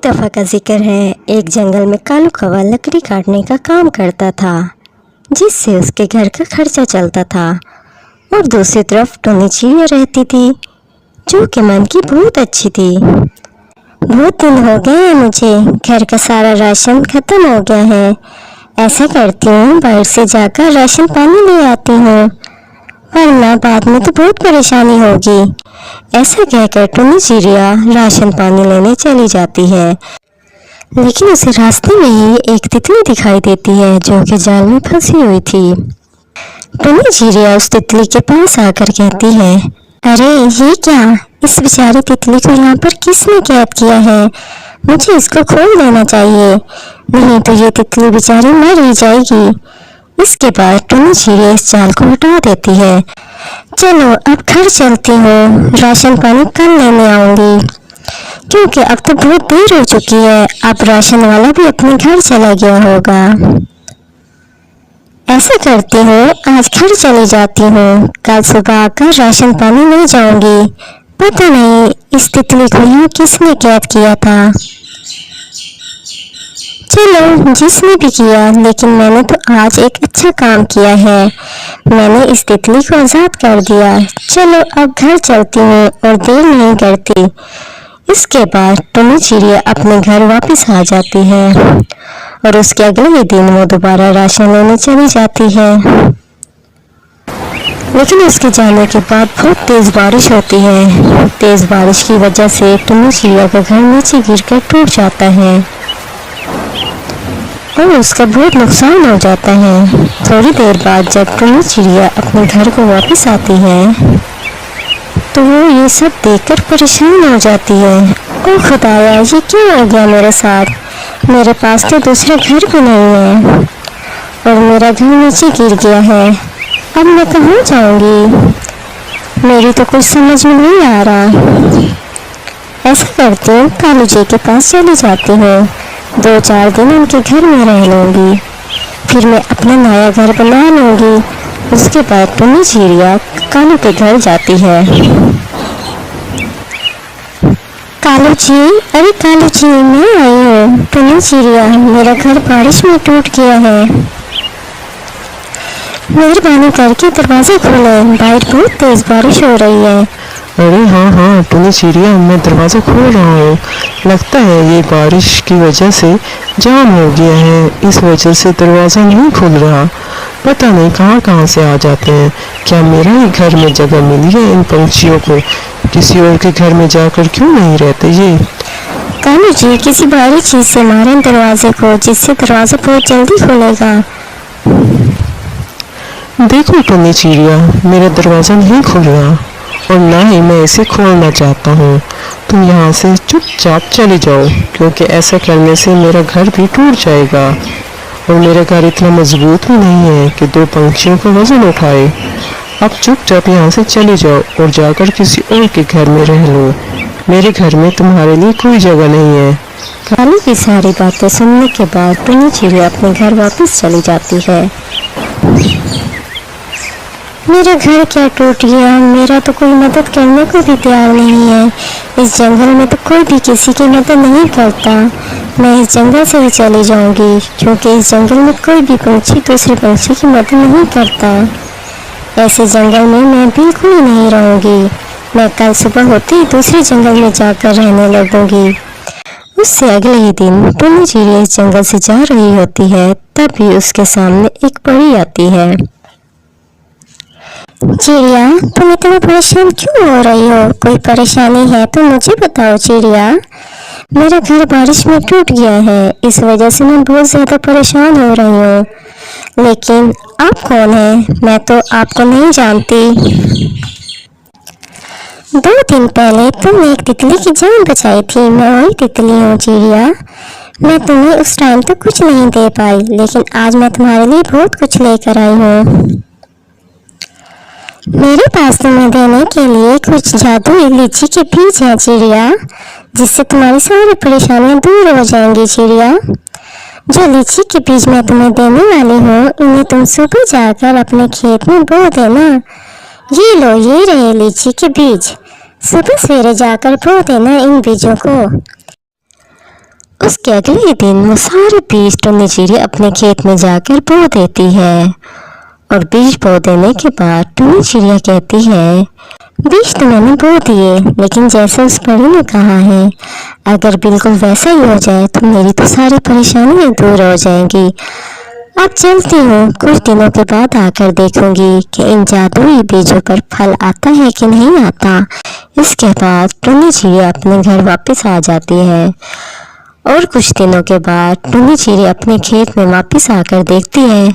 दफ़ा का जिक्र है, एक जंगल में कालू कौवा लकड़ी काटने का काम करता था, जिससे उसके घर का खर्चा चलता था। और दूसरी तरफ टुन्नी चिड़िया रहती थी, जो कि मन की बहुत अच्छी थी। बहुत दिन हो गए हैं मुझे, घर का सारा राशन खत्म हो गया है। ऐसा करती हूँ, बाहर से जाकर राशन पानी ले आती हूँ, वरना बाद में तो बहुत परेशानी होगी। ऐसा कहकर टुन्नी चिड़िया राशन पानी लेने चली जाती है, लेकिन उसे रास्ते में ही एक तितली दिखाई देती है, जो कि जाल में फंसी हुई थी। टुन्नी चिड़िया उस तितली के पास आकर कहती है, अरे ये क्या, इस बेचारी तितली को यहाँ पर किसने कैद किया है? मुझे इसको खोल देना चाहिए, नहीं तो ये तितली बेचारी मर ही जाएगी। इसके बाद टुन्नी चिड़िया इस जाल को हटा देती है। चलो अब घर चलती हूँ, राशन पानी कल लेने आऊंगी, क्योंकि अब तो बहुत देर हो चुकी है। अब राशन वाला भी अपने घर चला गया होगा। ऐसा करती हूँ, आज घर चली जाती हूँ, कल सुबह आकर राशन पानी ले जाऊंगी। पता नहीं इस तितली को यहाँ किसने कैद किया था। चलो जिसने भी किया, लेकिन मैंने तो आज एक अच्छा काम किया है, मैंने इस तितली को आज़ाद कर दिया। चलो अब घर चलती हूँ और देर नहीं करती। इसके बाद टुन्नी चिड़िया अपने घर वापस आ जाती है और उसके अगले ही दिन वो दोबारा राशन लेने चली जाती है। लेकिन उसके जाने के बाद बहुत तेज़ बारिश होती है। तेज़ बारिश की वजह से टुन्नी चिड़िया का घर नीचे गिरकर टूट जाता है और उसका बहुत नुकसान हो जाता है। थोड़ी देर बाद जब टुन्नी चिड़िया अपने घर को वापस आती है, तो वो ये सब देखकर परेशान हो जाती है। ओ खुदाया, ये क्या हो गया मेरे साथ? मेरे पास तो दूसरा घर भी नहीं है और मेरा घर नीचे गिर गया है। अब मैं कहाँ जाऊँगी? मेरी तो कुछ समझ में नहीं आ रहा। ऐसा करती हूँ, कालू जी के पास चली जाती हूँ, 2-4 दिन उनके घर में रह लूँगी, फिर मैं अपना नया घर बना लूँगी। उसके बाद टुन्नी चिड़िया कालू के घर जाती है। कालू जी, अरे कालू जी, मैं आई हूँ। टुन्नी चिड़िया, मेरा घर बारिश में टूट गया है, मेहरबानी करके दरवाज़ा खोलें, बाहर बहुत तेज़ बारिश हो रही है। अरे हाँ टुन्नी चिड़िया, मैं दरवाज़ा खोल रहा हूँ। लगता है ये बारिश की वजह से जाम हो गया है, इस वजह से दरवाज़ा नहीं खुल रहा। पता नहीं कहाँ से आ जाते हैं। क्या मेरा ही घर में जगह मिली है इन पंछियों को? किसी और के घर में जाकर क्यों नहीं रहते ये? कालू जी, किसी भारी चीज़ से मारें दरवाजे को, जिससे दरवाज़ा बहुत जल्दी खुलेगा। देखो टुन्नी चिड़िया, मेरा दरवाज़ा नहीं खुल रहा और ना ही मैं इसे खोलना चाहता हूँ। तुम यहाँ से चुपचाप चले जाओ, क्योंकि ऐसा करने से मेरा घर भी टूट जाएगा और मेरा घर इतना मजबूत भी नहीं है कि 2 पंछियों का वजन उठाए। अब चुपचाप यहाँ से चले जाओ और जाकर किसी और के घर में रह लो। मेरे घर में तुम्हारे लिए कोई जगह नहीं है। कालू की सारी बातें सुनने के बाद टुन्नी चिड़िया अपने घर वापस चली जाती है। मेरा घर क्या टूट गया, मेरा तो कोई मदद करने को भी तैयार नहीं है। इस जंगल में तो कोई भी किसी की मदद नहीं करता। मैं इस जंगल से ही चली जाऊंगी, क्योंकि इस जंगल में कोई भी पंछी दूसरे पंछी की मदद नहीं करता। ऐसे जंगल में मैं बिल्कुल ही नहीं रहूंगी। मैं कल सुबह होते ही दूसरे जंगल में जाकर रहने लगूंगी। उससे अगले ही दिन टुन्नी चिड़िया इस जंगल से जा रही होती है, तभी उसके सामने एक परी आती है। चिड़िया, तुम इतनी परेशान क्यों हो रही हो? कोई परेशानी है तो मुझे बताओ चिड़िया। मेरा घर बारिश में टूट गया है, इस वजह से मैं बहुत ज़्यादा परेशान हो रही हूँ। लेकिन आप कौन हैं? मैं तो आपको नहीं जानती। 2 दिन पहले तुमने एक तितली की जान बचाई थी, मैं वही तितली हूँ चिड़िया। मैं तुम्हें उस टाइम तो कुछ नहीं दे पाई, लेकिन आज मैं तुम्हारे लिए बहुत कुछ लेकर आई हूँ। मेरे पास तुम्हें देने के लिए कुछ जादुई लीची के बीज हैं चिड़िया, जिससे तुम्हारी सारी परेशानियां दूर हो जाएंगी चिड़िया। जो लीची के बीज मैं तुम्हें देने वाली हूँ, इन्हें तुम सुबह जाकर अपने खेत में बो देना। ये लो, ये रहे लीची के बीज, सुबह सवेरे जाकर बो देना इन बीजों को। उसके अगले दिन वो सारे बीज टुन्नी चिड़िया अपने खेत में जाकर बो देती है। और बीज बो देने के बाद टुन्नी चिड़िया कहती है, बीज तो मैंने बो दिए, लेकिन जैसे उस परी ने कहा है, अगर बिल्कुल वैसा ही हो जाए तो मेरी तो सारी परेशानियां दूर हो जाएंगी। अब चलती हूँ, कुछ दिनों के बाद आकर देखूंगी कि इन जादुई बीजों पर फल आता है कि नहीं आता। इसके बाद टुन्नी चिड़िया अपने घर वापस आ जाती है। और कुछ दिनों के बाद टुन्नी चिड़िया अपने खेत में वापस आकर देखती है,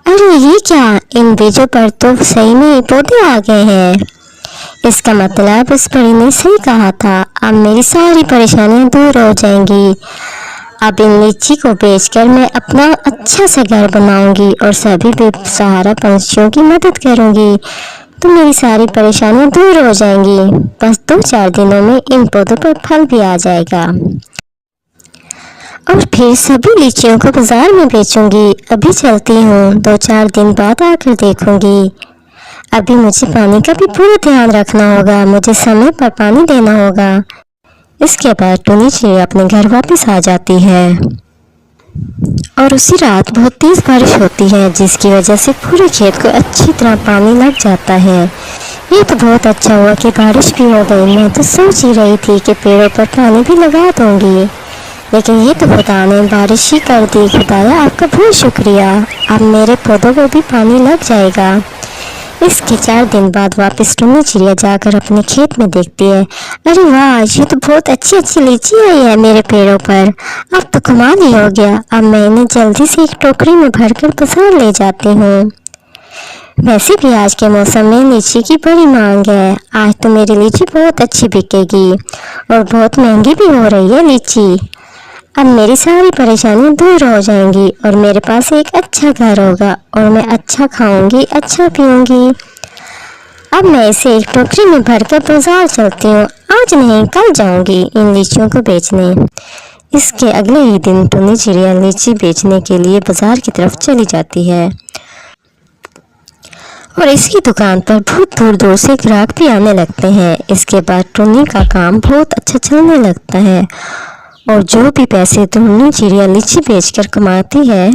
अरे ये क्या, इन बीजों पर तो सही में पौधे आ गए हैं। इसका मतलब उस परी ने सही कहा था, अब मेरी सारी परेशानियां दूर हो जाएंगी। अब इन लीची को बेचकर मैं अपना अच्छा सा घर बनाऊंगी और सभी बेसहारा पंछियों की मदद करूंगी, तो मेरी सारी परेशानियां दूर हो जाएंगी। बस 2-4 दिनों में इन पौधों पर फल भी आ जाएगा और फिर सभी लीचियों को बाजार में बेचूंगी। अभी चलती हूँ, 2-4 दिन बाद आकर देखूंगी। अभी मुझे पानी का भी पूरा ध्यान रखना होगा, मुझे समय पर पानी देना होगा। इसके बाद टुन्नी चिड़िया अपने घर वापस आ जाती है और उसी रात बहुत तेज बारिश होती है, जिसकी वजह से पूरे खेत को अच्छी तरह पानी लग जाता है। ये तो बहुत अच्छा हुआ कि बारिश भी हो गई। मैं तो सोच ही रही थी कि पेड़ों पर पानी भी लगा दूंगी, लेकिन ये तो खुदा ने बारिश ही कर दी। खुदाया आपका बहुत शुक्रिया, अब मेरे पौधों को भी पानी लग जाएगा। इसके 4 दिन बाद वापस टुन्नी चिड़िया जाकर अपने खेत में देखती है, अरे वाह, ये तो बहुत अच्छी अच्छी लीची आई है मेरे पेड़ों पर। अब तो कमाल ही हो गया। अब मैं इन्हें जल्दी से एक टोकरी में भरकर बाजार ले जाती हूँ। वैसे भी आज के मौसम में लीची की बड़ी मांग है। आज तो मेरी लीची बहुत अच्छी बिकेगी और बहुत महंगी भी हो रही है लीची। अब मेरी सारी परेशानियां दूर हो जाएंगी और मेरे पास एक अच्छा घर होगा और मैं अच्छा खाऊंगी, अच्छा पीऊंगी। अब मैं इसे एक टोकरी में भरकर बाजार चलती हूँ। आज नहीं, कल जाऊंगी इन लीचियों को बेचने। इसके अगले ही दिन टुन्नी चिड़िया लीची बेचने के लिए बाजार की तरफ चली जाती है और इसकी दुकान पर बहुत दूर दूर से ग्राहक भी आने लगते हैं। इसके बाद टुन्नी का काम बहुत अच्छा चलने लगता है और जो भी पैसे टुन्नी चिड़िया लीची बेचकर कमाती है,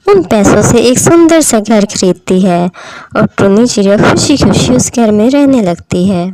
उन पैसों से एक सुंदर सा घर खरीदती है और टुन्नी चिड़िया खुशी खुशी उस घर में रहने लगती है।